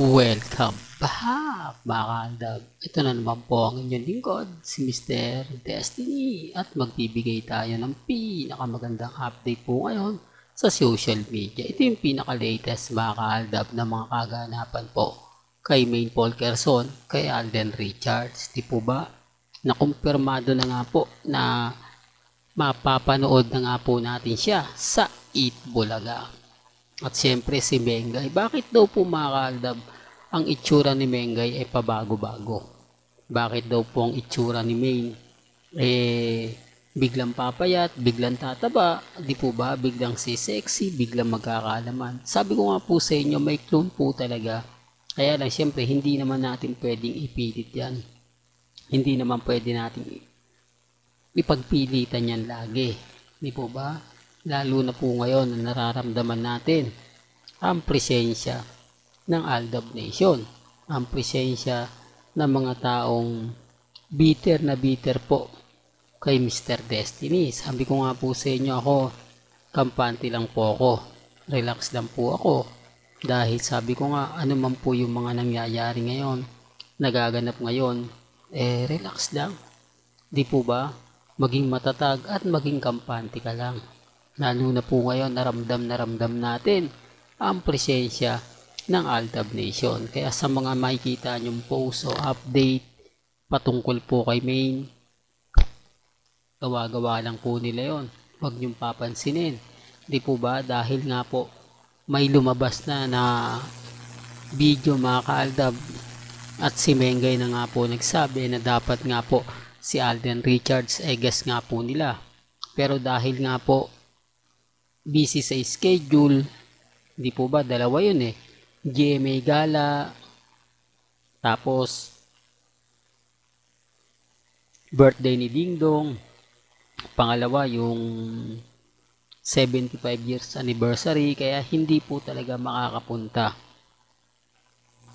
Welcome back mga kaaldab. Ito na naman po ang inyong lingkod, si Mr. Destiny, at magbibigay tayo ng pinakamagandang update po ngayon sa social media. Ito yung pinaka-latest mga kaaldab na mga kaganapan po kay Maine Paul Quezon, kay Alden Richards. Di po ba? Nakumpirmado na nga po na mapapanood na nga po natin siya sa Eat Bulaga. At siyempre si Mengay, bakit daw po mga kaaldab ang itsura ni Mengay ay pabago-bago? Bakit daw po ang itsura ni Maine biglang papayat, biglang tataba, di po ba? Biglang si sexy, biglang magkakaalaman. Sabi ko nga po sa inyo, may clone po talaga. Kaya lang siyempre hindi naman natin pwedeng ipilit yan. Hindi naman pwede natin ipagpilitan yan lagi. Di po ba? Lalo na po ngayon na nararamdaman natin ang presensya ng Aldab Nation, ang presensya ng mga taong bitter na bitter po kay Mr. Destiny. Sabi ko nga po sa inyo, ako kampante lang po ako, relax lang po ako, dahil sabi ko nga ano man po yung mga nangyayari ngayon, nagaganap ngayon, relax lang, di po ba? Maging matatag at maging kampante ka lang. Lalo na po ngayon, naramdam natin ang presensya ng Aldab Nation. Kaya sa mga makikita nyong post o update patungkol po kay Maine, gawa-gawa lang po nila yon. Huwag nyong papansinin. Di po ba? Dahil nga po may lumabas na video mga kaaldab, at si Mengay na nga po nagsabi na dapat nga po si Alden Richards ay guest nga po nila. Pero dahil nga po busy sa schedule, di po ba, dalawa yun GMA Gala, tapos birthday ni Dingdong, pangalawa yung 75 years anniversary, kaya hindi po talaga makakapunta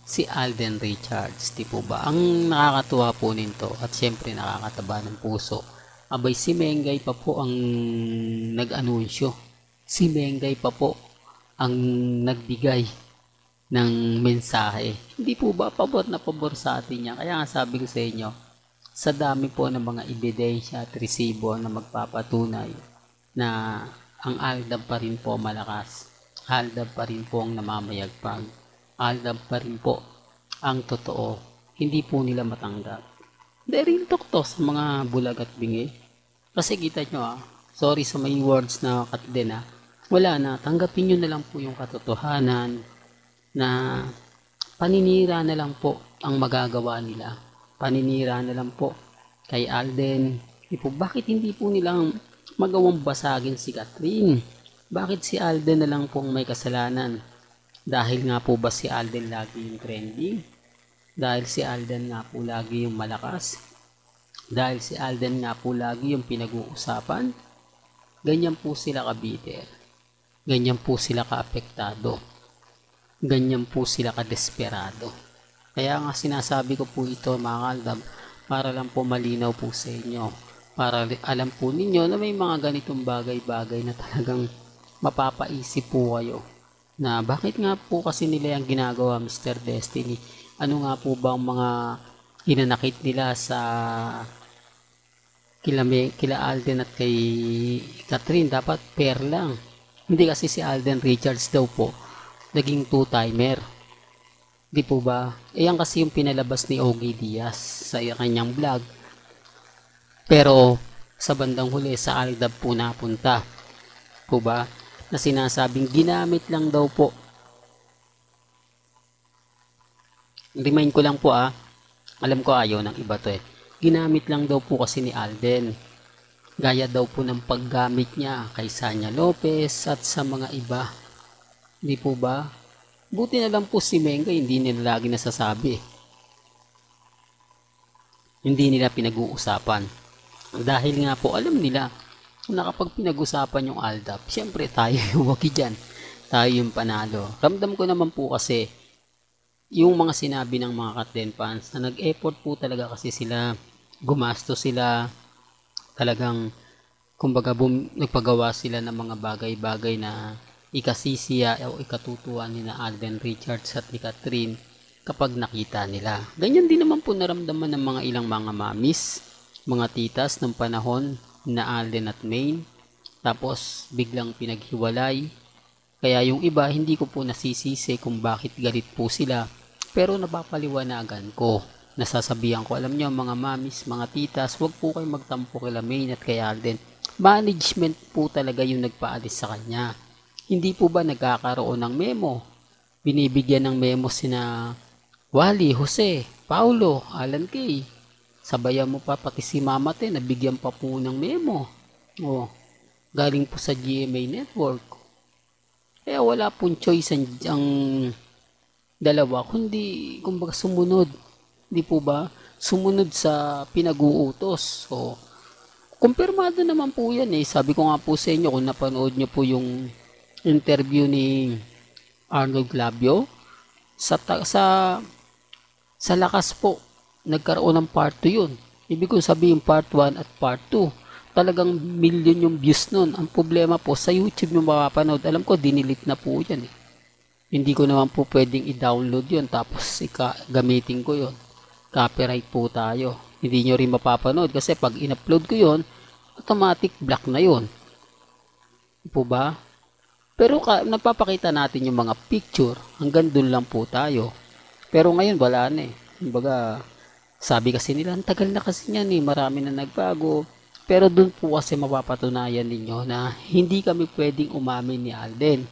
si Alden Richards, di po ba? Ang nakakatuwa po nito at syempre nakakataba ng puso, abay si Mengay pa po ang nag-anunsyo. Si Mengay pa po ang nagbigay ng mensahe. Hindi po ba pabor na pabor sa atin niya? Kaya nga sabi ko sa inyo, sa dami po ng mga ebidensya at resibo na magpapatunay na ang Aldab pa rin po malakas. Aldab pa rin po ang namamayagpag. Aldab pa rin po ang totoo. Hindi po nila matanggap. Real talk to sa mga bulag at bingi. Kasi kita nyo sorry sa may words na kat din wala na, tanggapin nyo na lang po yung katotohanan na paninira na lang po ang magagawa nila. Paninira na lang po kay Alden. Bakit hindi po nilang magawang basagin si Catherine? Bakit si Alden na lang pong may kasalanan? Dahil nga po ba si Alden lagi yung trending? Dahil si Alden nga po lagi yung malakas? Dahil si Alden nga po lagi yung pinag-uusapan? Ganyan po sila kabiter. Ganyan po sila kaapektado. Ganyan po sila kadesperado. Kaya nga sinasabi ko po ito mga kaaldab, para lang po malinaw po sa inyo. Para alam po ninyo na may mga ganitong bagay-bagay na talagang mapapaisip po kayo. Na bakit nga po kasi nila yung ginagawa, Mr. Destiny? Ano nga po ba ang mga hinanakit nila sa kila Alden at kay Catherine? Dapat pair lang. Hindi kasi si Alden Richards daw po naging two-timer. Di po ba? Yan kasi yung pinalabas ni Ogie Diaz sa kanyang vlog. Pero sa bandang huli sa Aldab po napunta. Po ba? Na sinasabing ginamit lang daw po. Remind ko lang po alam ko ayaw ng iba to Ginamit lang daw po kasi ni Alden. Gaya daw po ng paggamit niya kay Sanya Lopez at sa mga iba. Di po ba? Buti na lang po si Mengay, hindi nila lagi nasasabi. Hindi nila pinag-uusapan. Dahil nga po alam nila na kapag pinag-usapan yung Aldab, syempre tayo yung wagi dyan. Tayo yung panalo. Ramdam ko naman po kasi yung mga sinabi ng mga Katden fans na nag-effort po talaga kasi sila, gumasto sila, talagang kumbaga nagpagawa sila ng mga bagay-bagay na ikasisiya o ikatutuan ni na Alden Richards at ni Catherine. kapag nakita nila. Ganyan din naman po naramdaman ng mga ilang mga mamis, mga titas ng panahon na Alden at Maine. Tapos biglang pinaghiwalay. Kaya yung iba hindi ko po nasisisi kung bakit galit po sila. Pero napapaliwanagan ko. Nasasabihan ko, alam nyo mga mamis, mga titas, huwag po kayo magtampo kila Maine at kay Alden. Management po talaga yung nagpaalis sa kanya. Hindi po ba nagkakaroon ng memo? Binibigyan ng memo sina Wally, Jose, Paulo, Alan Kay. Sabayan mo pa pati si Mama Te, nabigyan pa po ng memo. Oh, galing po sa GMA Network. Kaya wala pong choice ang dalawa, kundi kumbaga sumunod. Di po ba? Sumunod sa pinag-uutos. So, kumpirmado naman po yan eh. Sabi ko nga po sa inyo, kung napanood nyo po yung interview ni Arnold Clavio, sa lakas po, nagkaroon ng part 2 yun. Ibig kong sabihin part 1 at part 2. Talagang million yung views nun. Ang problema po, sa YouTube yung mapapanood, alam ko, dinilit na po yan eh. Hindi ko naman po pwedeng i-download yun, tapos gamitin ko yun. Copyright po tayo. Hindi nyo rin mapapanood kasi pag in-upload ko yun, automatic block na yun. Po ba? Pero napapakita natin yung mga picture, hanggang dun lang po tayo. Pero ngayon wala na eh. Kumbaga, sabi kasi nila, ang tagal na kasi niyan eh, marami na nagbago. Pero dun po kasi mapapatunayan ninyo na hindi kami pwedeng umamin ni Alden.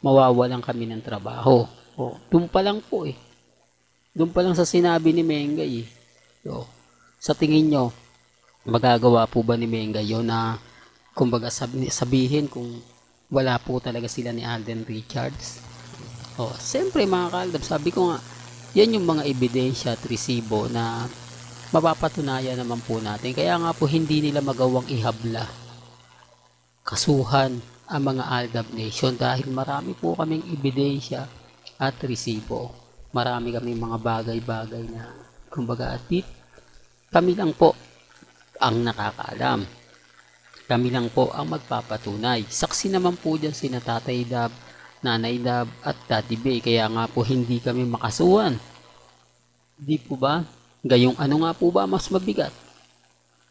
Mawawalan kami ng trabaho. O, dun pa lang po eh. Dun pa lang sa sinabi ni Mengay eh. So, sa tingin nyo, magagawa po ba ni Mengay yun na kumbaga sabihin kung wala po talaga sila ni Alden Richards? O, siyempre mga kaldab, sabi ko nga, yan yung mga ebidensya at resibo na mapapatunayan naman po natin. Kaya nga po hindi nila magawang ihabla, kasuhan ang mga Aldab Nation dahil marami po kaming ebidensya at resibo. Marami kaming mga bagay-bagay na kumbaga atit. Kami lang po ang nakakaalam. Kami lang po ang magpapatunay. Saksi naman po dyan sina Tatay Dab, Nanay Dab at Daddy Bay. Kaya nga po hindi kami makasuhan. Di po ba? Gayong ano nga po ba mas mabigat?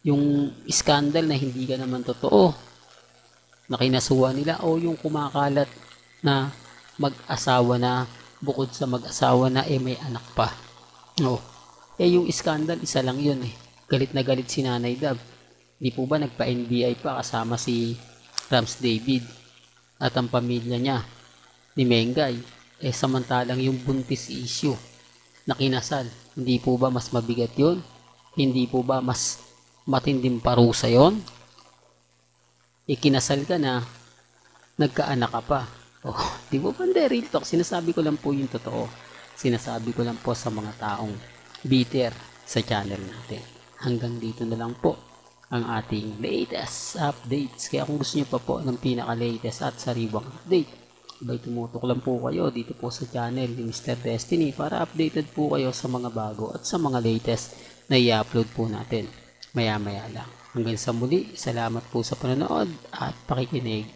Yung scandal na hindi ka naman totoo na kinasuhan nila o yung kumakalat na mag-asawa na bukod sa mag-asawa na may anak pa. Oh. Yung scandal isa lang yun eh. Galit na galit si Nanay Dab. Di po ba nagpa-NBI pa kasama si Rams David at ang pamilya niya ni Mengay. Samantalang yung buntis issue na kinasal, hindi po ba mas mabigat yun? Hindi po ba mas matinding parusa yun? Ikinasal ka na, nagkaanak ka pa. Oh, di po ba? Hindi, real talk. Sinasabi ko lang po yung totoo. Sinasabi ko lang po sa mga taong bitter sa channel natin. Hanggang dito na lang po ang ating latest updates. Kaya kung gusto nyo pa po ng pinaka-latest at sariwang update, abay tumutok lang po kayo dito po sa channel ni Mr. Destiny para updated po kayo sa mga bago at sa mga latest na i-upload po natin maya-maya lang. Hanggang sa muli, salamat po sa panonood at pakikinig.